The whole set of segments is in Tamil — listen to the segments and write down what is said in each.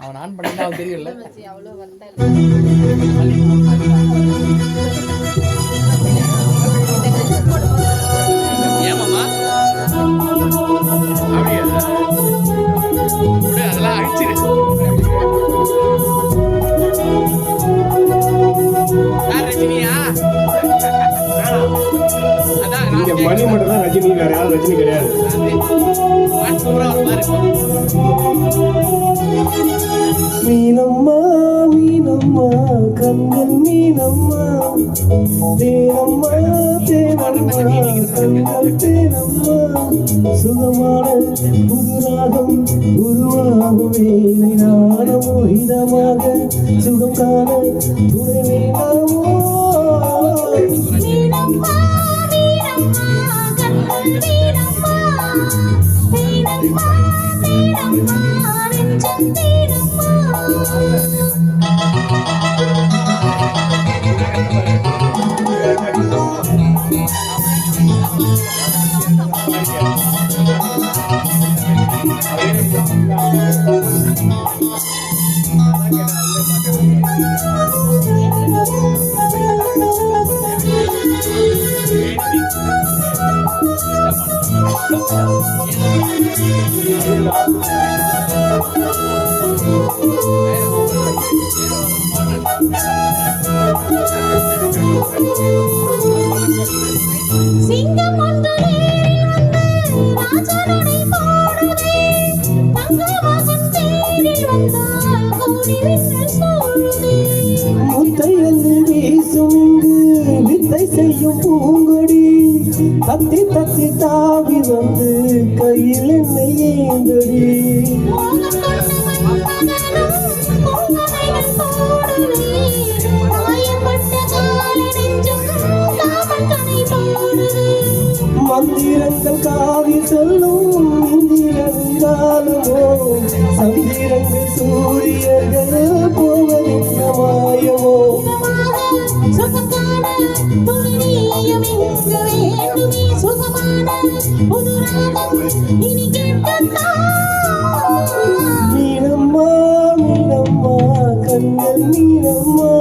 அவன் ஆன் பண்ணா அவன் தெரியல. அவ்வளவு வந்தா ஏமாமா அப்படியா அதெல்லாம் அழிச்சிரு. ரஜினியா மணி மட்டும் தான் ரஜினி, வேற யாரும் ரஜினி கிடையாது. மீனம்மா மீனம்மா கண்கள் மீனம்மா, தேனம்மா தேனம்மா கண்கள் தேனம்மா, சுகமான புதுராகம் உருவாகும் வேலை நானமோ இதமாக சுகம் காண துணை வேண்டாமோ. சிங்கம் ஒன்று ராஜானை போடுதே, தங்கமகன் தேரில் வந்தால் கோடி விண்ணல் சூழுதே. முத்தையல்லு வீசும் இங்கு வித்தை செய்யும் பூங்கொடி, தத்தி தத்தி தாவி வந்து கையில் என்னை ஏந்தடி. மந்திரங்கள் காவி சொல்லும் இந்திரங்காலமோ, சந்திரங்கள் சூரியர்கள் போவதின் மாயமோ. மீனம்மா மீனம்மா கண்கள் மீனம்மா,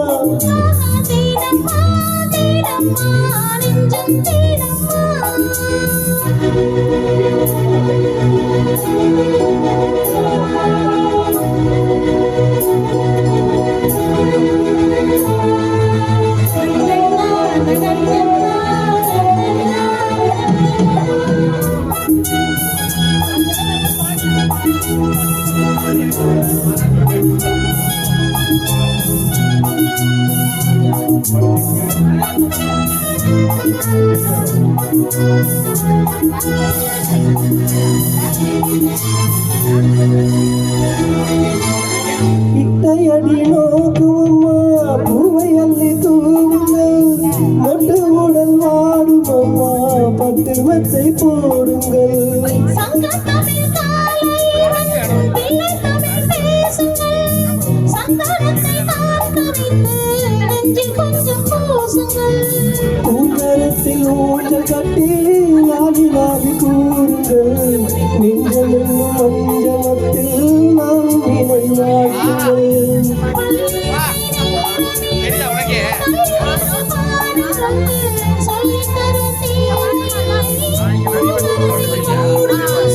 இட்டையடி நோக்குமம்மா பூவை அள்ளி தூவுங்கள், மொட்டு உடல் வாடும் அம்மா பட்டு மெத்தை போடுங்கள். கூட்டத்தில் ஊஞ்சல் கட்டி லாவி லாவி கூறுங்கள், நெஞ்சமென்னும் மஞ்சமத்தில் நாம் நினைவாக்குங்கள்.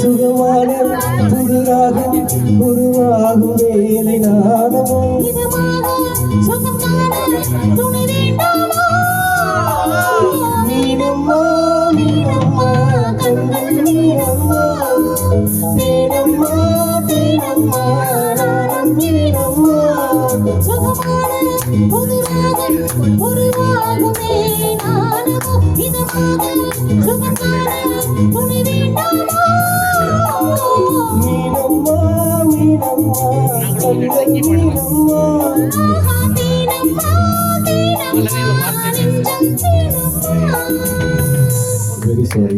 சுகமான புதுராகம் உருவாகும் வேலை நாதமோ, மீனம்மா மீனம்மா கண்கள் மீனம்மா, தேனம்மா தேனம்மா நானும் மீனம்மா. சுகமான புதுராகம் உருவாகும் வேலை நாதமோ, இதமாக சுகம் காண துணை வேண்டாமோ. மீனம்மா மீனம்மா கண்கள் மீனம்மா, very sorry.